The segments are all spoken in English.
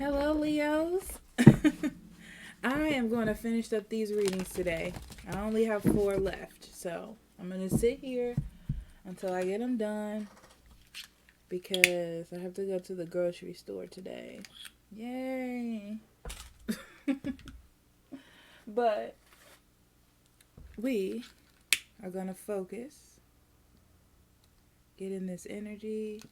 Hello, Leos. I am going to finish up these readings today. I only have 4 left, so I'm going to sit here until I get them done because I have to go to the grocery store today. Yay! But we are going to focus, get in this energy.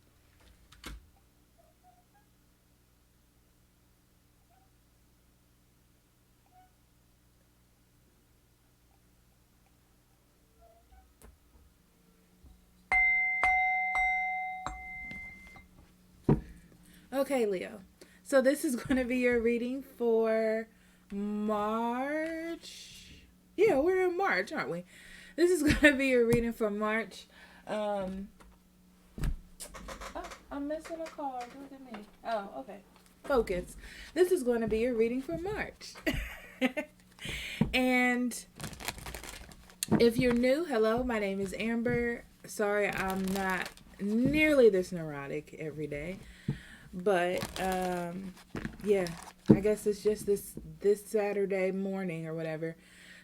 Okay, Leo. So this is going to be your reading for March. Yeah, we're in March, aren't we? This is going to be your reading for March. Oh, I'm missing a card. Look at me. Oh, okay. Focus. This is going to be your reading for March. And if you're new, hello, my name is Amber. Sorry, I'm not nearly this neurotic every day. But yeah, I guess it's just this Saturday morning or whatever.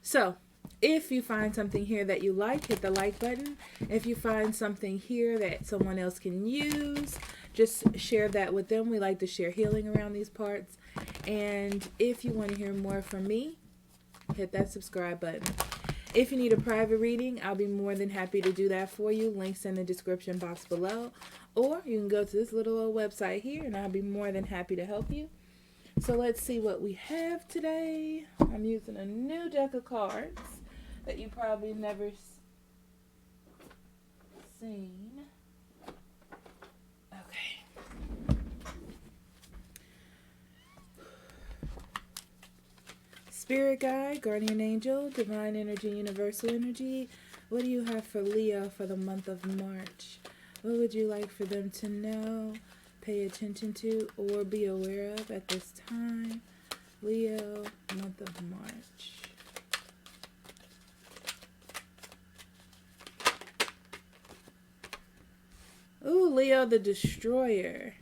So if you find something here that you like, hit the like button. If you find something here that someone else can use, just share that with them. We like to share healing around these parts. And if you want to hear more from me, hit that subscribe button. If you need a private reading, I'll be more than happy to do that for you. Links in the description box below. Or you can go to this little old website here and I'll be more than happy to help you. So let's see what we have today. I'm using a new deck of cards that you probably never seen. Okay. Spirit guide, guardian angel, divine energy, universal energy. What do you have for Leo for the month of March? What would you like for them to know, pay attention to, or be aware of at this time? Leo, month of March. Ooh, Leo the Destroyer.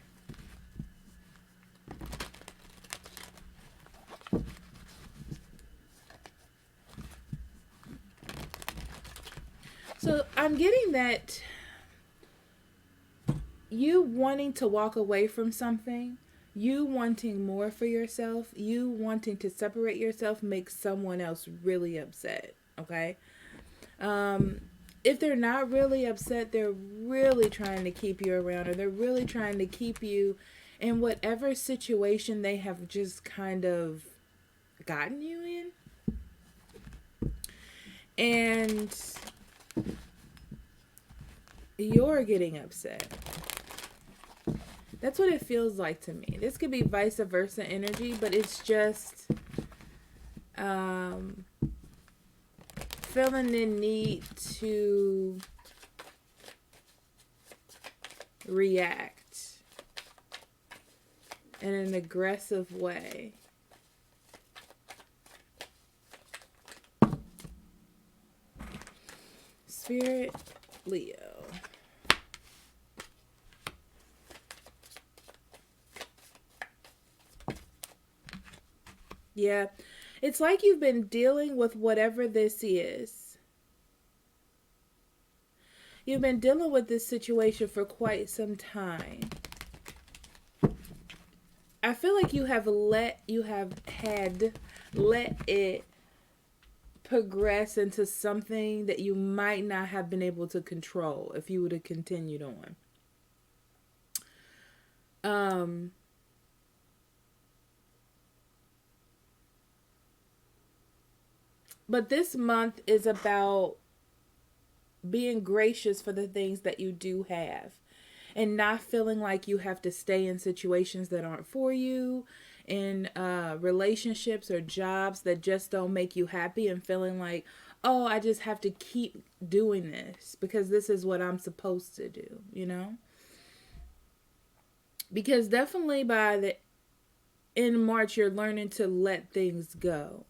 So I'm getting that you wanting to walk away from something, you wanting more for yourself, you wanting to separate yourself makes someone else really upset, okay? If they're not really upset, they're really trying to keep you around, or they're really trying to keep you in whatever situation they have just kind of gotten you in. And you're getting upset. That's what it feels like to me. This could be vice versa energy, but it's just feeling the need to react in an aggressive way. Spirit, Leo. Yeah, it's like you've been dealing with whatever this is. You've been dealing with this situation for quite some time. I feel like you have let it progress into something that you might not have been able to control if you would have continued on. But this month is about being gracious for the things that you do have and not feeling like you have to stay in situations that aren't for you, in relationships or jobs that just don't make you happy, and feeling like, oh, I just have to keep doing this because this is what I'm supposed to do, you know? Because definitely in March, you're learning to let things go.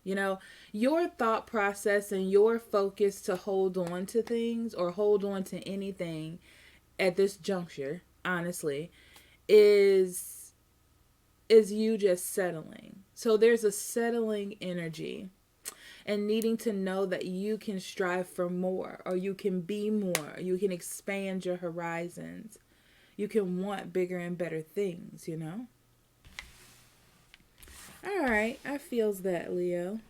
You know, your thought process and your focus to hold on to things or hold on to anything at this juncture, honestly, is is you just settling. So there's a settling energy and needing to know that you can strive for more, or you can be more, you can expand your horizons. You can want bigger and better things, you know? All right, I feels that, Leo.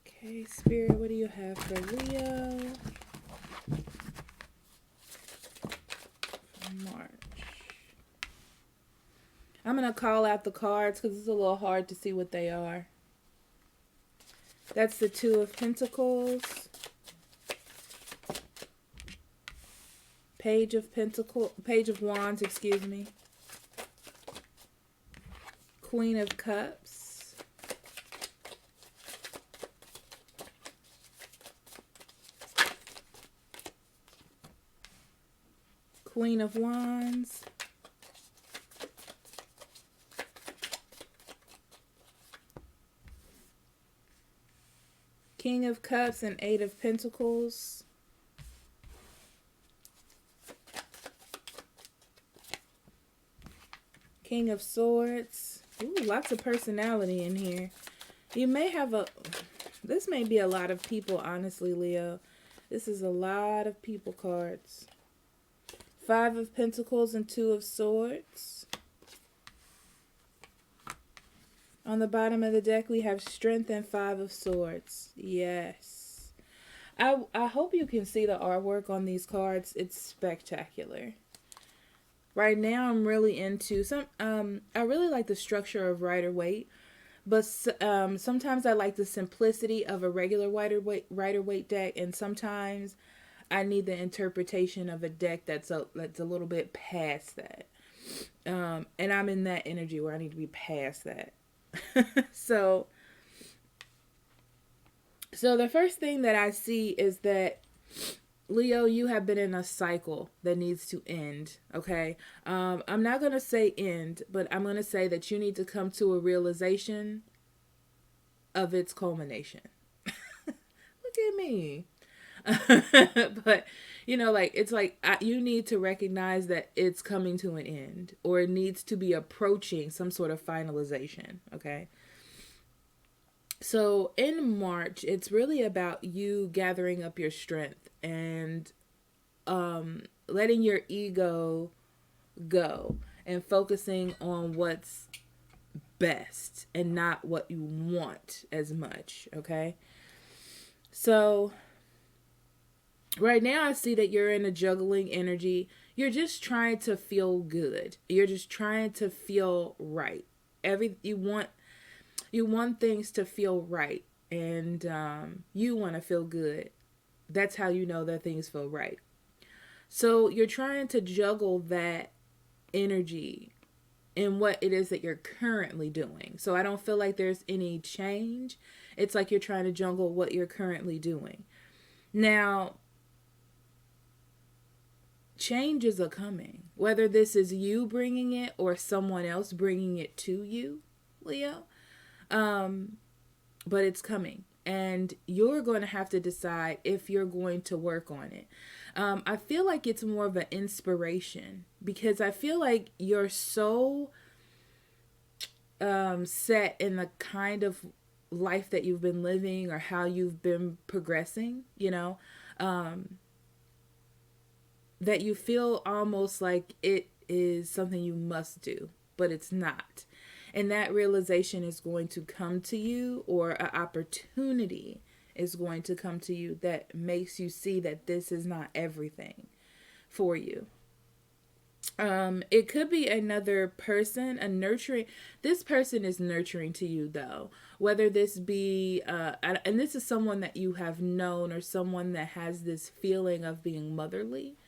Okay, Spirit, what do you have for Leo? March. I'm going to call out the cards because it's a little hard to see what they are. That's the Two of Pentacles. Page of Wands, excuse me. Queen of Cups. Queen of Wands. King of Cups and Eight of Pentacles. King of Swords. Ooh, lots of personality in here. You may have this may be a lot of people, honestly, Leo. This is a lot of people cards. Five of Pentacles and Two of Swords. On the bottom of the deck, we have Strength and Five of Swords. Yes. I hope you can see the artwork on these cards. It's spectacular. Right now, I'm really into I really like the structure of Rider-Waite, but sometimes I like the simplicity of a regular Rider-Waite deck, and sometimes I need the interpretation of a deck that's a little bit past that. And I'm in that energy where I need to be past that. So the first thing that I see is that, Leo, you have been in a cycle that needs to end, okay? I'm not going to say end, but I'm going to say that you need to come to a realization of its culmination. Look at me. But, you know, like, it's like you need to recognize that it's coming to an end, or it needs to be approaching some sort of finalization, okay? So in March, it's really about you gathering up your strength and letting your ego go and focusing on what's best and not what you want as much, okay? So right now I see that you're in a juggling energy. You're just trying to feel good. You're just trying to feel right. You want things to feel right, and you want to feel good. That's how you know that things feel right. So you're trying to juggle that energy in what it is that you're currently doing. So I don't feel like there's any change. It's like you're trying to juggle what you're currently doing. Now, changes are coming. Whether this is you bringing it or someone else bringing it to you, Leo. But it's coming, and you're going to have to decide if you're going to work on it. I feel like it's more of an inspiration, because I feel like you're so set in the kind of life that you've been living or how you've been progressing, you know, that you feel almost like it is something you must do, but it's not. And that realization is going to come to you, or an opportunity is going to come to you that makes you see that this is not everything for you. It could be another person, this person is nurturing to you, though. Whether this be, and this is someone that you have known, or someone that has this feeling of being motherly,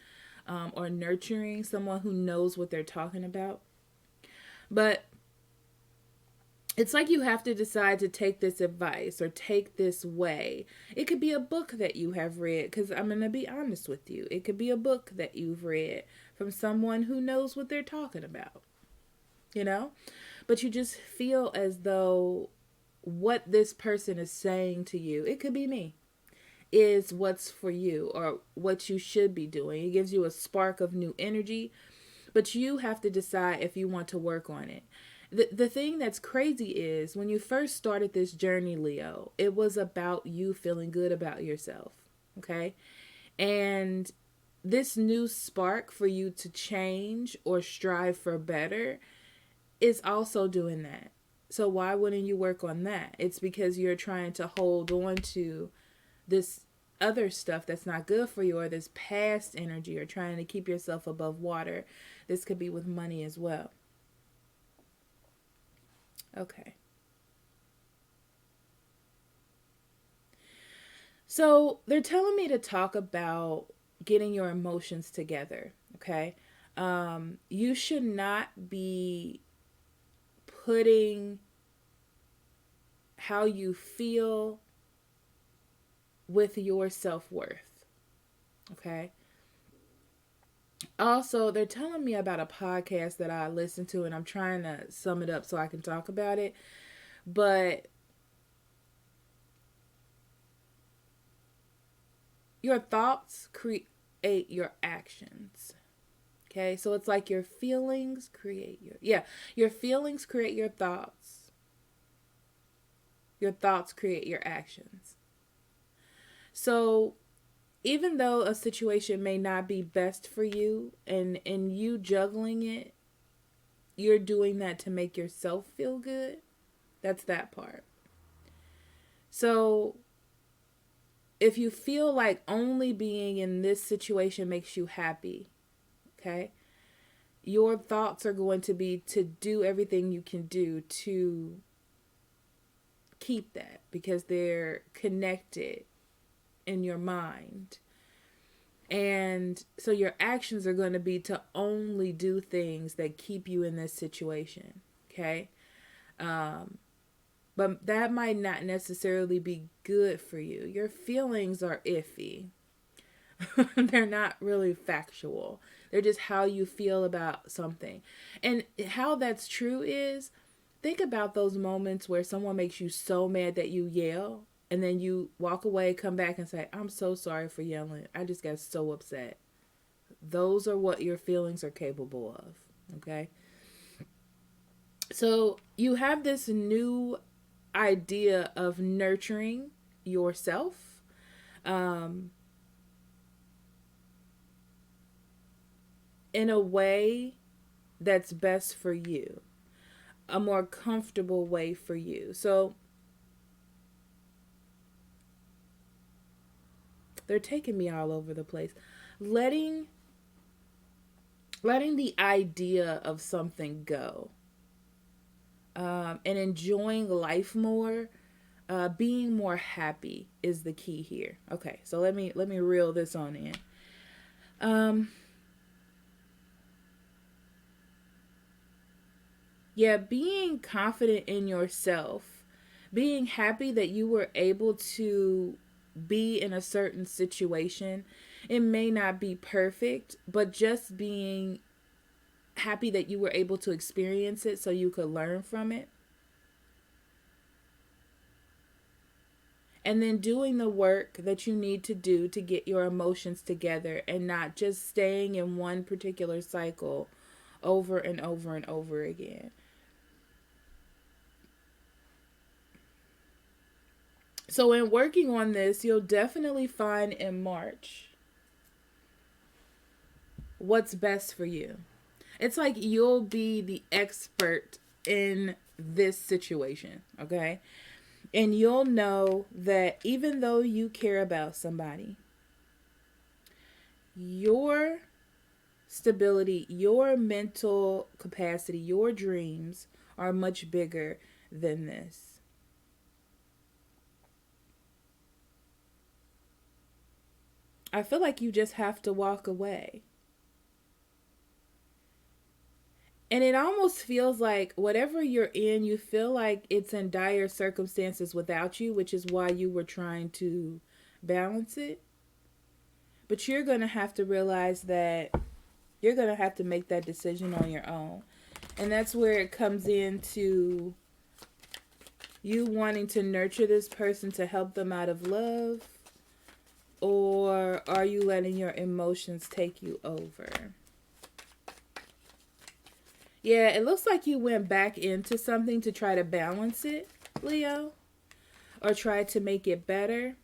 or nurturing, someone who knows what they're talking about. But it's like you have to decide to take this advice or take this way. It could be a book that you have read, because I'm going to be honest with you. It could be a book that you've read from someone who knows what they're talking about, you know? But you just feel as though what this person is saying to you, it could be me, is what's for you or what you should be doing. It gives you a spark of new energy, but you have to decide if you want to work on it. The thing that's crazy is when you first started this journey, Leo, it was about you feeling good about yourself. Okay. And this new spark for you to change or strive for better is also doing that. So why wouldn't you work on that? It's because you're trying to hold on to this other stuff that's not good for you, or this past energy, or trying to keep yourself above water. This could be with money as well. Okay. So they're telling me to talk about getting your emotions together. Okay. You should not be putting how you feel with your self-worth. Okay. Also, they're telling me about a podcast that I listened to, and I'm trying to sum it up so I can talk about it. But your thoughts create your actions. Okay, so it's like your feelings create your feelings create your thoughts. Your thoughts create your actions. So even though a situation may not be best for you, and you juggling it, you're doing that to make yourself feel good. That's that part. So if you feel like only being in this situation makes you happy, okay, your thoughts are going to be to do everything you can do to keep that, because they're connected in your mind. And so your actions are going to be to only do things that keep you in this situation. Okay. But that might not necessarily be good for you. Your feelings are iffy. They're not really factual. They're just how you feel about something. And how that's true is, think about those moments where someone makes you so mad that you yell, and then you walk away, come back and say, I'm so sorry for yelling. I just got so upset. Those are what your feelings are capable of. Okay. So you have this new idea of nurturing yourself. In a way that's best for you, a more comfortable way for you. So they're taking me all over the place. Letting the idea of something go, and enjoying life more, being more happy is the key here. Okay, so let me reel this on in. Being confident in yourself, being happy that you were able to be in a certain situation. It may not be perfect, but just being happy that you were able to experience it so you could learn from it. And then doing the work that you need to do to get your emotions together, and not just staying in one particular cycle over and over and over again. So in working on this, you'll definitely find in March what's best for you. It's like you'll be the expert in this situation, okay? And you'll know that even though you care about somebody, your stability, your mental capacity, your dreams are much bigger than this. I feel like you just have to walk away. And it almost feels like whatever you're in, you feel like it's in dire circumstances without you, which is why you were trying to balance it. But you're going to have to realize that you're going to have to make that decision on your own. And that's where it comes into You wanting to nurture this person to help them out of love? Or are you letting your emotions take you over? Yeah, it looks like you went back into something to try to balance it, Leo, or try to make it better.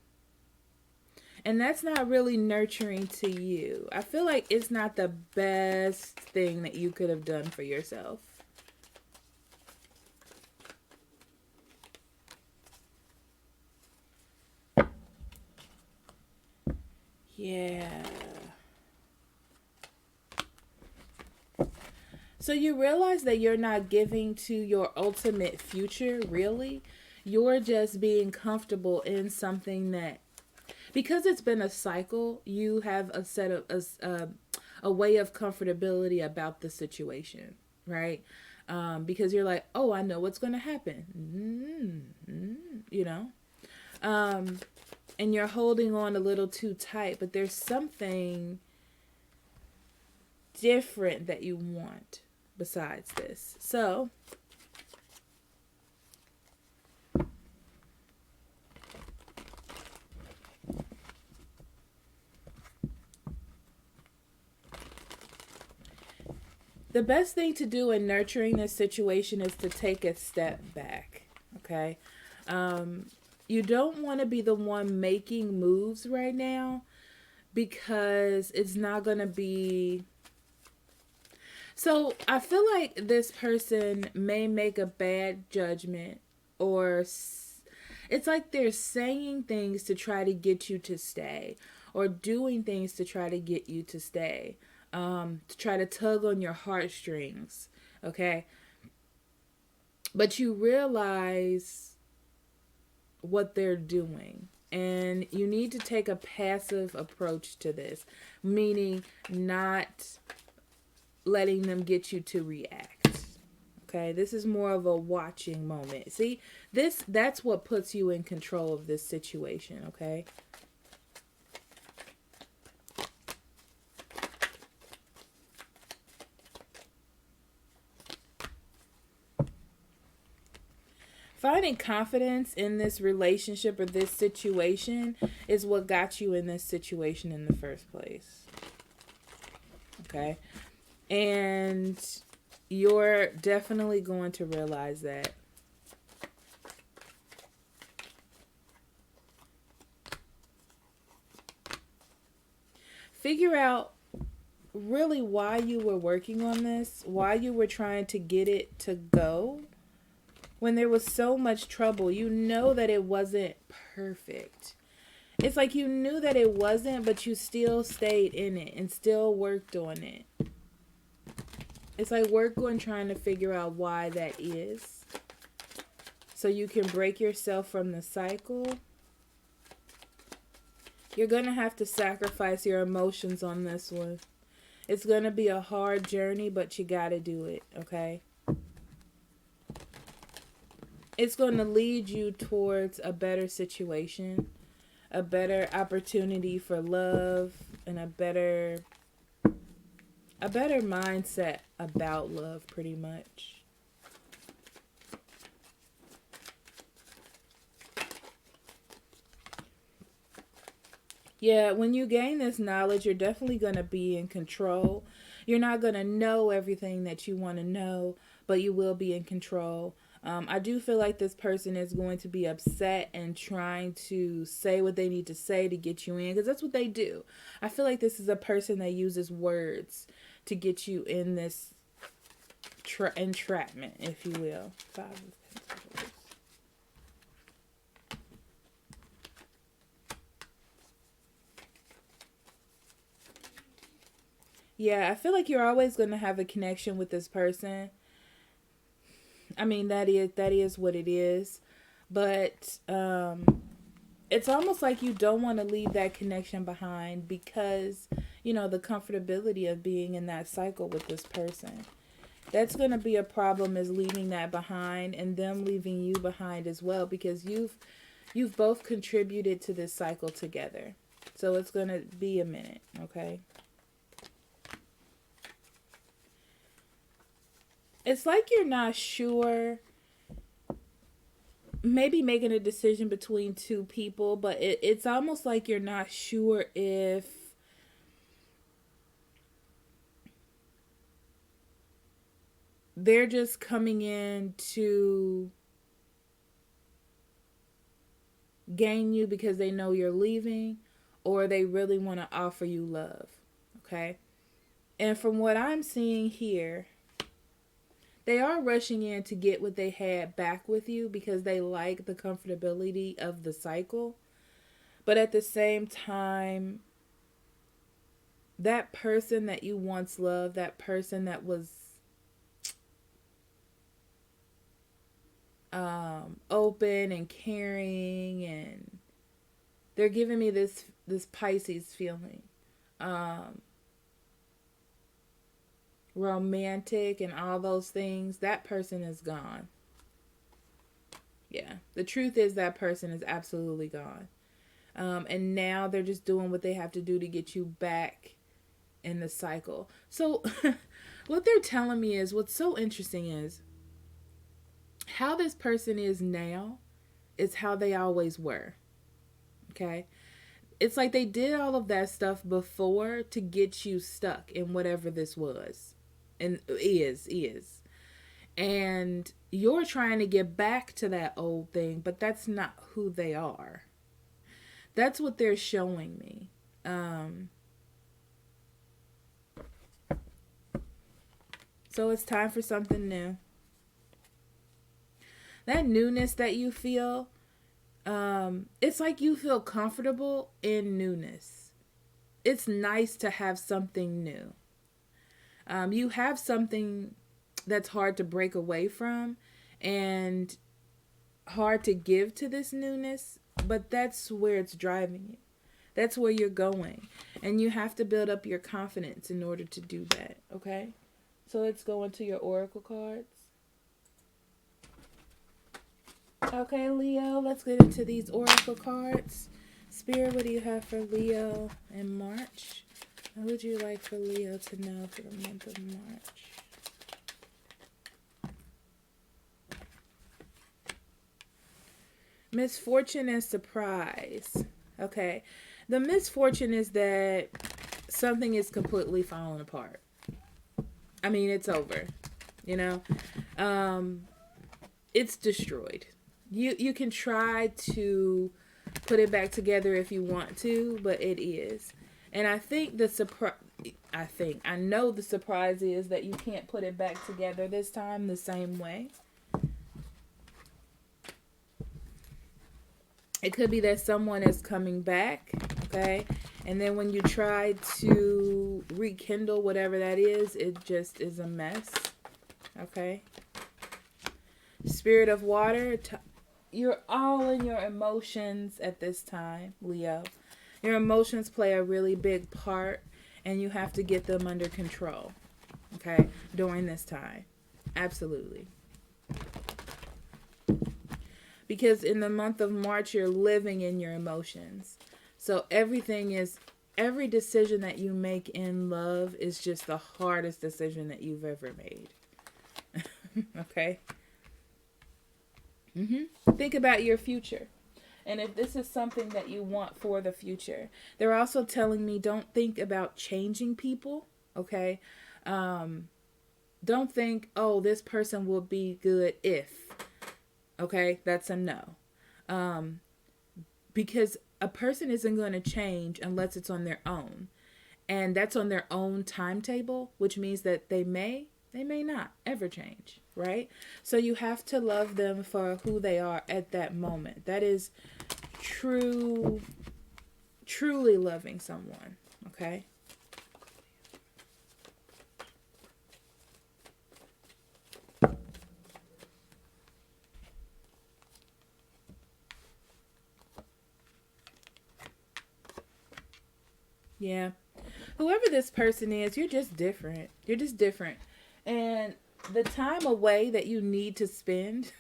And that's not really nurturing to you. I feel like it's not the best thing that you could have done for yourself. Yeah. So you realize that you're not giving to your ultimate future, really. You're just being comfortable in something that, because it's been a cycle, you have a set of a way of comfortability about the situation, right? Because you're like, oh, I know what's going to happen, you know, and you're holding on a little too tight, but there's something different that you want besides this. So the best thing to do in nurturing this situation is to take a step back. Okay. You don't want to be the one making moves right now, because it's not going to be. So I feel like this person may make a bad judgment, or it's like they're saying things to try to get you to stay, or doing things to try to get you to stay, to try to tug on your heartstrings. Okay. But you realize what they're doing. And you need to take a passive approach to this, meaning not letting them get you to react. Okay, this is more of a watching moment. See, that's what puts you in control of this situation, okay? Finding confidence in this relationship or this situation is what got you in this situation in the first place. Okay? And you're definitely going to realize that. Figure out really why you were working on this, why you were trying to get it to go. When there was so much trouble, you know that it wasn't perfect. It's like you knew that it wasn't, but you still stayed in it and still worked on it. It's like work on trying to figure out why that is, so you can break yourself from the cycle. You're going to have to sacrifice your emotions on this one. It's going to be a hard journey, but you got to do it, okay? It's going to lead you towards a better situation, a better opportunity for love, and a better mindset about love, pretty much. Yeah, when you gain this knowledge, you're definitely going to be in control. You're not going to know everything that you want to know, but you will be in control. I do feel like this person is going to be upset and trying to say what they need to say to get you in, because that's what they do. I feel like this is a person that uses words to get you in this entrapment, if you will. 5 of Pentacles. Yeah, I feel like you're always going to have a connection with this person. I mean, that is what it is. But it's almost like you don't want to leave that connection behind, because, you know, the comfortability of being in that cycle with this person. That's going to be a problem, is leaving that behind, and them leaving you behind as well, because you've both contributed to this cycle together. So it's going to be a minute, okay? It's like you're not sure maybe making a decision between two people, but it's almost like you're not sure if they're just coming in to gain you because they know you're leaving, or they really want to offer you love. Okay? And from what I'm seeing here, they are rushing in to get what they had back with you because they like the comfortability of the cycle. But at the same time, that person that you once loved, that person that was open and caring, and they're giving me this Pisces feeling, romantic and all those things. That person is gone. Yeah, the truth is that person is absolutely gone. And now they're just doing what they have to do to get you back in the cycle. So what they're telling me is, what's so interesting is how this person is now is how they always were. Okay? It's like they did all of that stuff before to get you stuck in whatever this was and is. And you're trying to get back to that old thing, but that's not who they are. That's what they're showing me. So it's time for something new. That newness that you feel, it's like you feel comfortable in newness. It's nice to have something new. You have something that's hard to break away from and hard to give to this newness, but that's where it's driving you. That's where you're going. And you have to build up your confidence in order to do that, okay? So let's go into your oracle cards. Okay, Leo, let's get into these oracle cards. Spirit, what do you have for Leo in March? What would you like for Leo to know for the month of March? Misfortune and surprise. Okay. The misfortune is that something is completely falling apart. I mean, it's over. You know? It's destroyed. You can try to put it back together if you want to, but it is. And I think I know the surprise is that you can't put it back together this time the same way. It could be that someone is coming back, okay? And then when you try to rekindle whatever that is, it just is a mess, okay? Spirit of water, you're all in your emotions at this time, Leo. Your emotions play a really big part, and you have to get them under control, okay, during this time. Absolutely. Because in the month of March, you're living in your emotions. So every decision that you make in love is just the hardest decision that you've ever made. Okay? Think about your future. And if this is something that you want for the future. They're also telling me don't think about changing people. Okay? Don't think, oh, this person will be good if. Okay, that's a no. Because a person isn't going to change unless it's on their own. And that's on their own timetable, which means that they may not ever change, right? So you have to love them for who they are at that moment. That is truly loving someone, okay? Yeah. Whoever this person is, you're just different. You're just different. And the time away that you need to spend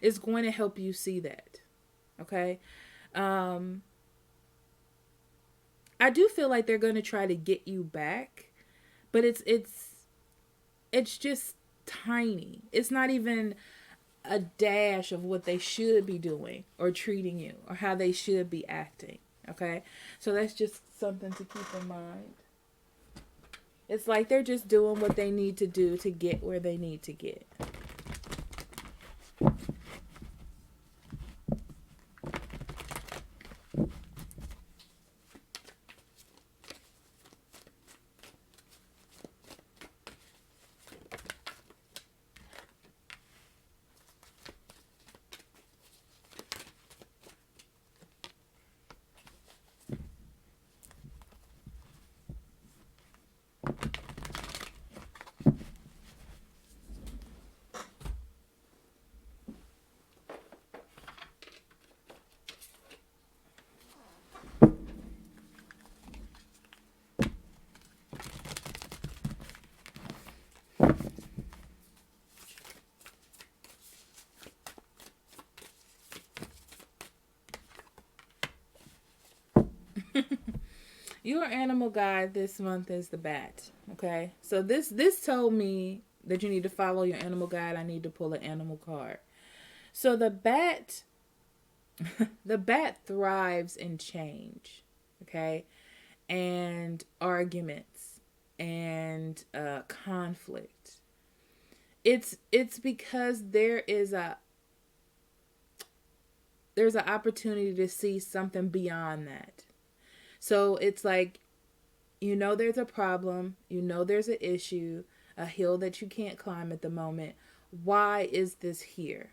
is going to help you see that. Okay? I do feel like they're going to try to get you back, but it's just tiny. It's not even a dash of what they should be doing or treating you or how they should be acting. Okay? So that's just something to keep in mind. It's like they're just doing what they need to do to get where they need to get. Your animal guide this month is the bat. Okay, so this told me that you need to follow your animal guide. I need to pull an animal card. So the bat, the bat thrives in change. Okay, and arguments and conflict. It's because there's an opportunity to see something beyond that. So it's like, there's a problem, there's an issue, a hill that you can't climb at the moment. Why is this here?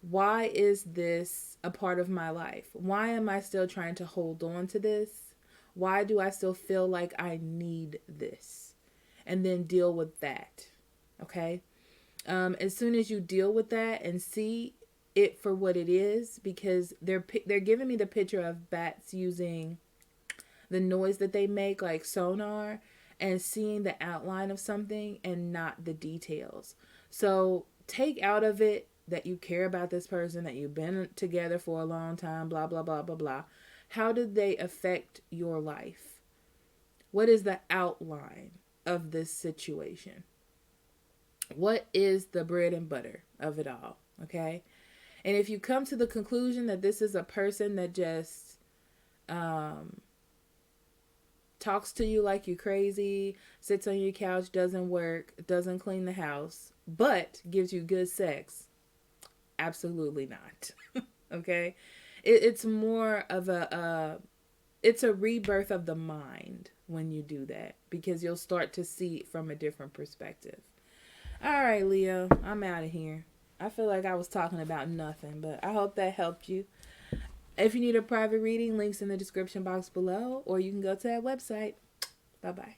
Why is this a part of my life? Why am I still trying to hold on to this? Why do I still feel like I need this? And then deal with that. Okay? As soon as you deal with that and see it for what it is, because they're giving me the picture of bats using the noise that they make like sonar and seeing the outline of something and not the details. So take out of it that you care about this person, that you've been together for a long time, blah, blah, blah, blah, blah. How did they affect your life? What is the outline of this situation? What is the bread and butter of it all? Okay? And if you come to the conclusion that this is a person that just talks to you like you're crazy, sits on your couch, doesn't work, doesn't clean the house, but gives you good sex, absolutely not. Okay? It's more of it's a rebirth of the mind when you do that, because you'll start to see it from a different perspective. All right, Leo, I'm out of here. I feel like I was talking about nothing, but I hope that helped you. If you need a private reading, links in the description box below, or you can go to that website. Bye-bye.